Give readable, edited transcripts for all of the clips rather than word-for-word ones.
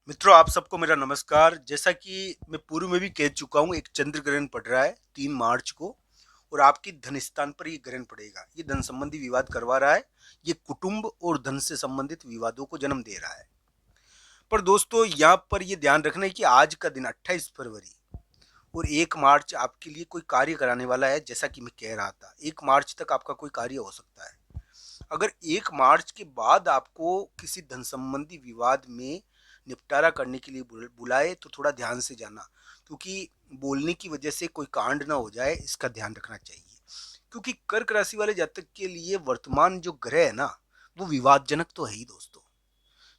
मित्रों, आप सबको मेरा नमस्कार। जैसा कि मैं पूर्व में भी कह चुका हूँ, एक चंद्र ग्रहण पड़ रहा है 3 मार्च को और आपकी धन स्थान पर ये ग्रहण पड़ेगा। ये धन संबंधी विवाद करवा रहा है। ये कुटुंब और धन से संबंधित विवादों को जन्म दे रहा है। पर दोस्तों, यहाँ पर ये ध्यान रखना है कि आज का दिन 28 फरवरी और 1 मार्च आपके लिए कोई कार्य कराने वाला है। जैसा कि मैं कह रहा था, 1 मार्च तक आपका कोई कार्य हो सकता है। अगर 1 मार्च के बाद आपको किसी धन संबंधी विवाद में निपटारा करने के लिए बुलाए तो थोड़ा ध्यान से जाना, क्योंकि बोलने की वजह से कोई कांड ना हो जाए, इसका ध्यान रखना चाहिए। क्योंकि कर्क राशि वाले जातक के लिए वर्तमान जो ग्रह है ना, वो विवादजनक तो है ही दोस्तों।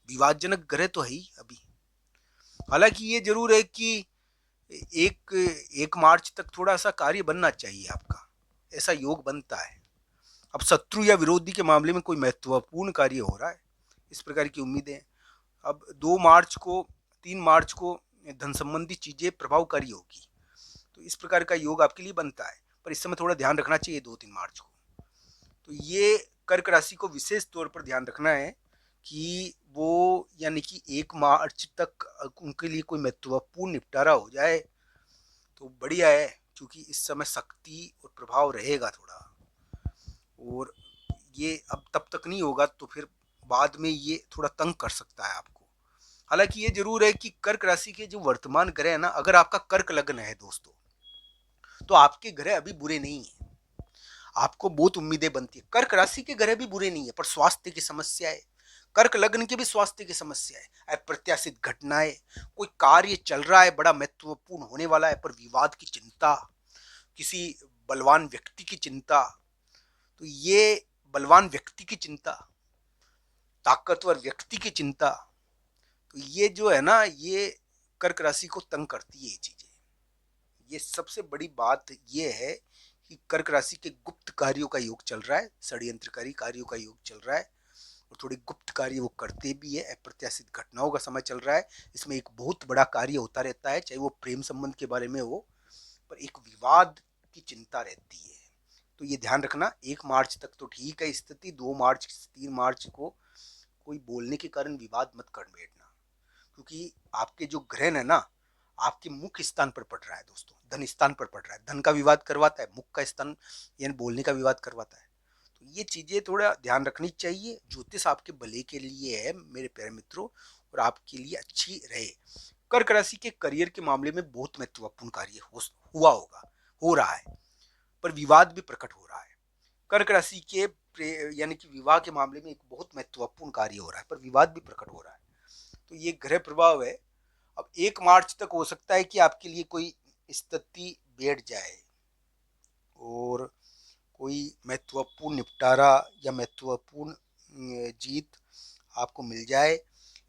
विवादजनक ग्रह तो है ही अभी। हालांकि ये जरूर है कि एक एक मार्च तक थोड़ा सा कार्य बनना चाहिए आपका, ऐसा योग बनता है। अब शत्रु या विरोधी के मामले में कोई महत्वपूर्ण कार्य हो रहा है, इस प्रकार की उम्मीदें। अब 2 मार्च को 3 मार्च को धन संबंधी चीजें प्रभावकारी होगी, तो इस प्रकार का योग आपके लिए बनता है। पर इस समय थोड़ा ध्यान रखना चाहिए 2-3 मार्च को। तो ये कर्क राशि को विशेष तौर पर ध्यान रखना है कि वो यानी कि 1 मार्च तक उनके लिए कोई महत्वपूर्ण निपटारा हो जाए तो बढ़िया है, क्योंकि इस समय शक्ति और प्रभाव रहेगा थोड़ा। और ये अब तब तक नहीं होगा तो फिर बाद में ये थोड़ा तंग कर सकता है आपको। हालांकि ये जरूर है कि कर्क राशि के जो वर्तमान ग्रह है ना, अगर आपका कर्क लग्न है दोस्तों, तो आपके ग्रह अभी बुरे नहीं है। आपको बहुत उम्मीदें बनती है। कर्क राशि के ग्रह भी बुरे नहीं है, पर स्वास्थ्य की समस्या है। कर्क लग्न की भी स्वास्थ्य की समस्या है, अप्रत्याशित घटनाएं, कोई कार्य चल रहा है बड़ा महत्वपूर्ण होने वाला है, पर विवाद की चिंता, किसी बलवान व्यक्ति की चिंता। तो ये बलवान व्यक्ति की चिंता, ताकतवर व्यक्ति की चिंता, तो ये जो है ना, ये कर्क राशि को तंग करती है ये चीजें। ये सबसे बड़ी बात ये है कि कर्क राशि के गुप्त कार्यों का योग चल रहा है, षड्यंत्रकारी कार्यों का योग चल रहा है और थोड़े गुप्त कार्य वो करते भी है। अप्रत्याशित घटनाओं का समय चल रहा है। इसमें एक बहुत बड़ा कार्य होता रहता है, चाहे वो प्रेम संबंध के बारे में हो, पर एक विवाद की चिंता रहती है। तो ये ध्यान रखना। 1 मार्च तक तो ठीक है स्थिति, 2 मार्च 3 मार्च को कोई बोलने के कारण विवाद मत कर बैठना, क्योंकि आपके जो ग्रहण है ना, आपके मुख्य स्थान पर पड़ रहा है दोस्तों, धन स्थान पर पड़ रहा है। धन का विवाद करवाता है, मुख का स्थान यानी बोलने का विवाद करवाता है। तो ये चीजें थोड़ा ध्यान रखनी चाहिए। ज्योतिष आपके भले के लिए है मेरे प्यारे मित्रों, और आपके लिए अच्छी रहे। कर्क राशि के करियर के मामले में बहुत महत्वपूर्ण कार्य हुआ होगा, हो रहा है, पर विवाद भी प्रकट हो रहा है। कर्क राशि के यानी कि विवाह के मामले में एक बहुत महत्वपूर्ण कार्य हो रहा है, पर विवाद भी प्रकट हो रहा है। तो ये ग्रह प्रभाव है। अब 1 मार्च तक हो सकता है कि आपके लिए कोई स्थिति बैठ जाए और कोई महत्वपूर्ण निपटारा या महत्वपूर्ण जीत आपको मिल जाए,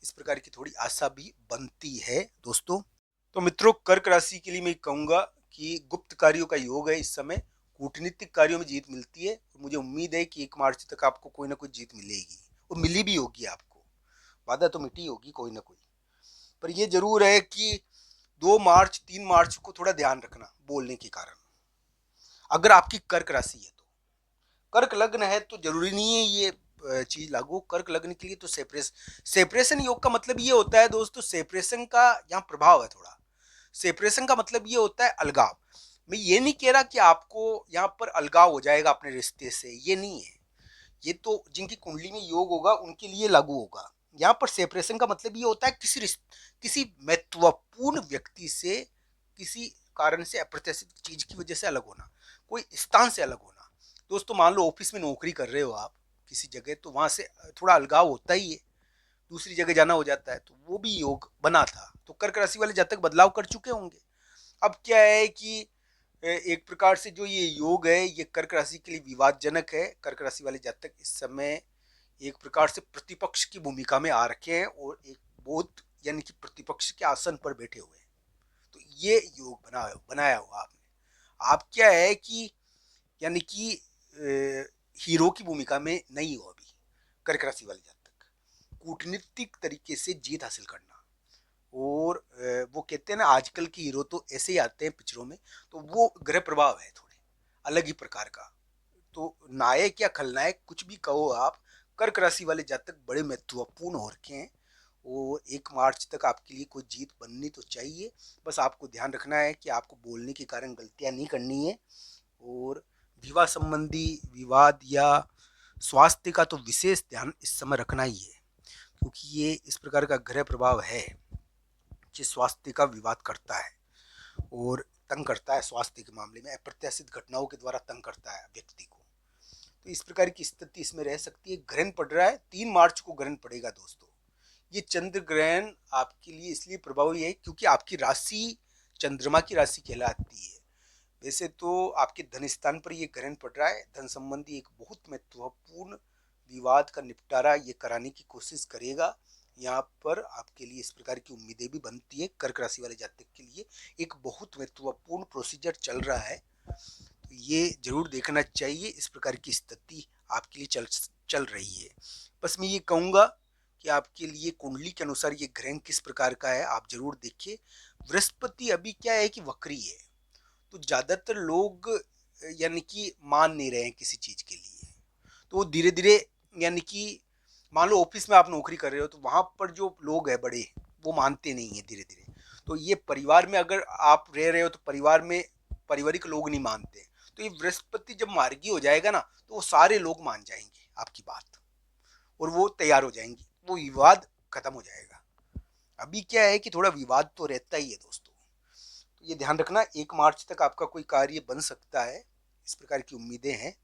इस प्रकार की थोड़ी आशा भी बनती है दोस्तों। तो मित्रों, कर्क राशि के लिए मैं कहूंगा कि गुप्त कार्यों का योग है इस समय। कूटनीतिक कार्यों में जीत मिलती है और मुझे उम्मीद है कि 1 मार्च तक आपको कोई ना कोई जीत मिलेगी, और मिली भी होगी आपको। वादा तो मिटी होगी कोई ना कोई। पर ये जरूर है कि 2 मार्च 3 मार्च को थोड़ा ध्यान रखना बोलने के कारण। अगर आपकी कर्क राशि है तो, कर्क लग्न है तो जरूरी नहीं है ये चीज लागू। कर्क लग्न के लिए तो सेपरेशन योग का मतलब ये होता है दोस्तों, सेपरेशन का यहाँ प्रभाव है थोड़ा। सेपरेशन का मतलब ये होता है अलगाव। मैं ये नहीं कह रहा कि आपको यहाँ पर अलगाव हो जाएगा अपने रिश्ते से, ये नहीं है। ये तो जिनकी कुंडली में योग होगा उनके लिए लागू होगा। यहाँ पर सेपरेशन का मतलब ये होता है किसी महत्वपूर्ण व्यक्ति से किसी कारण से, अप्रत्याशित चीज की वजह से अलग होना, कोई स्थान से अलग होना। दोस्तों, मान लो ऑफिस में नौकरी कर रहे हो आप किसी जगह, तो वहां से थोड़ा अलगाव होता ही है, दूसरी जगह जाना हो जाता है। तो वो भी योग बना था, तो कर्क राशि वाले जब तक बदलाव कर चुके होंगे। अब क्या है कि एक प्रकार से जो ये योग है, ये कर्क राशि के लिए विवादजनक है। कर्क राशि वाले जातक इस समय एक प्रकार से प्रतिपक्ष की भूमिका में आ रखे हैं और एक बहुत यानी कि प्रतिपक्ष के आसन पर बैठे हुए हैं। तो ये योग बनाया हुआ आपने। आप क्या है कि यानी कि हीरो की भूमिका में नहीं हो अभी। कर्क राशि वाले जातक कूटनीतिक तरीके से जीत हासिल करना, और वो कहते हैं ना, आजकल के हीरो तो ऐसे ही आते हैं पिक्चरों में, तो वो ग्रह प्रभाव है थोड़े अलग ही प्रकार का। तो नायक या खलनायक कुछ भी कहो आप, कर्क राशि वाले जातक बड़े महत्वपूर्ण हो रखे हैं और 1 मार्च तक आपके लिए कोई जीत बननी तो चाहिए। बस आपको ध्यान रखना है कि आपको बोलने के कारण गलतियाँ नहीं करनी है, और विवाह संबंधी विवाद या स्वास्थ्य का तो विशेष ध्यान इस समय रखना ही है, क्योंकि ये इस प्रकार का ग्रह प्रभाव है जो स्वास्थ्य का विवाद करता है और तंग करता है। स्वास्थ्य के मामले में अप्रत्याशित घटनाओं के द्वारा तंग करता है व्यक्ति को। तो इस प्रकार की स्थिति इसमें रह सकती है। ग्रहण पड़ रहा है, 3 मार्च को ग्रहण पड़ेगा दोस्तों। ये चंद्र ग्रहण आपके लिए इसलिए प्रभावी है क्योंकि आपकी राशि चंद्रमा की राशि कहलाती है। वैसे तो आपके धन स्थान पर ये ग्रहण पड़ रहा है, धन संबंधी एक बहुत महत्वपूर्ण विवाद का निपटारा ये कराने की कोशिश करेगा। यहाँ पर आपके लिए इस प्रकार की उम्मीदें भी बनती है। कर्क राशि वाले जातक के लिए एक बहुत महत्वपूर्ण प्रोसीजर चल रहा है, तो ये जरूर देखना चाहिए। इस प्रकार की स्थिति आपके लिए चल रही है। बस मैं ये कहूँगा कि आपके लिए कुंडली के अनुसार ये ग्रहण किस प्रकार का है आप जरूर देखिए। बृहस्पति अभी क्या है कि वक्री है, तो ज्यादातर लोग यानी कि मान नहीं रहे हैं किसी चीज के लिए। तो वो धीरे धीरे, यानी कि मान लो ऑफिस में आप नौकरी कर रहे हो तो वहां पर जो लोग हैं बड़े, वो मानते नहीं है धीरे धीरे। तो ये परिवार में अगर आप रह रहे हो तो परिवार में पारिवारिक लोग नहीं मानते। तो ये बृहस्पति जब मार्गी हो जाएगा ना, तो वो सारे लोग मान जाएंगे आपकी बात और वो तैयार हो जाएंगे, वो विवाद खत्म हो जाएगा। अभी क्या है कि थोड़ा विवाद तो रहता ही है दोस्तों, तो ये ध्यान रखना। 1 मार्च तक आपका कोई कार्य बन सकता है, इस प्रकार की उम्मीदें हैं।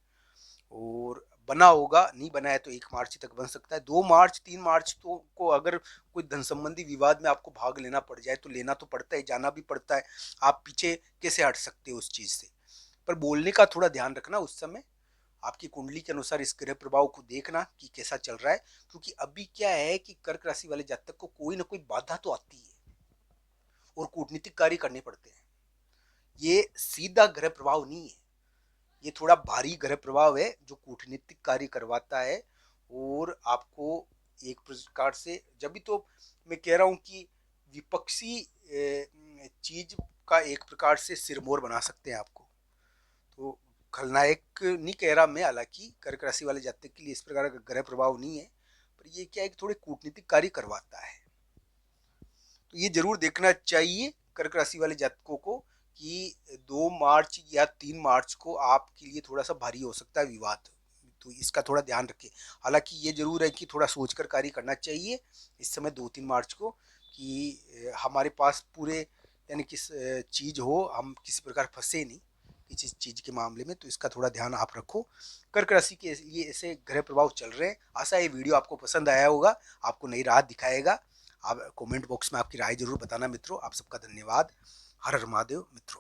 और बना होगा, नहीं बना है तो 1 मार्च तक बन सकता है। 2 मार्च 3 मार्च तो को अगर कोई धन संबंधी विवाद में आपको भाग लेना पड़ जाए तो लेना तो पड़ता है, जाना भी पड़ता है। आप पीछे कैसे हट सकते हो उस चीज से। पर बोलने का थोड़ा ध्यान रखना उस समय। आपकी कुंडली के अनुसार इस ग्रह प्रभाव को देखना कि कैसा चल रहा है, क्योंकि अभी क्या है कि कर्क राशि वाले जातक को कोई ना कोई बाधा तो आती है और कूटनीतिक कार्य करने पड़ते हैं। ये सीधा ग्रह प्रभाव नहीं है, ये थोड़ा भारी ग्रह प्रभाव है जो कूटनीतिक कार्य करवाता है। और आपको एक प्रकार से, जब भी तो मैं कह रहा हूं कि विपक्षी चीज का एक प्रकार से सिरमौर बना सकते हैं आपको। तो खलनायक नहीं कह रहा मैं, हालांकि कर्क राशि वाले जातक के लिए इस प्रकार का ग्रह प्रभाव नहीं है, पर ये क्या है कि थोड़े कूटनीतिक कार्य करवाता है। तो ये जरूर देखना चाहिए कर्क राशि वाले जातकों को कि 2 मार्च या 3 मार्च को आपके लिए थोड़ा सा भारी हो सकता है विवाद। तो इसका थोड़ा ध्यान रखें। हालांकि ये जरूर है कि थोड़ा सोचकर कार्य करना चाहिए इस समय 2-3 मार्च को, कि हमारे पास पूरे यानी किस चीज हो, हम किसी प्रकार फंसे नहीं किसी चीज के मामले में। तो इसका थोड़ा ध्यान आप रखो। कर्क राशि के लिए ऐसे ग्रह प्रभाव चल रहे हैं। आशा है ये वीडियो आपको पसंद आया होगा, आपको नई राह दिखाएगा। आप कमेंट बॉक्स में आपकी राय जरूर बताना मित्रों। आप सबका धन्यवाद। हर हर महादेव मित्रों।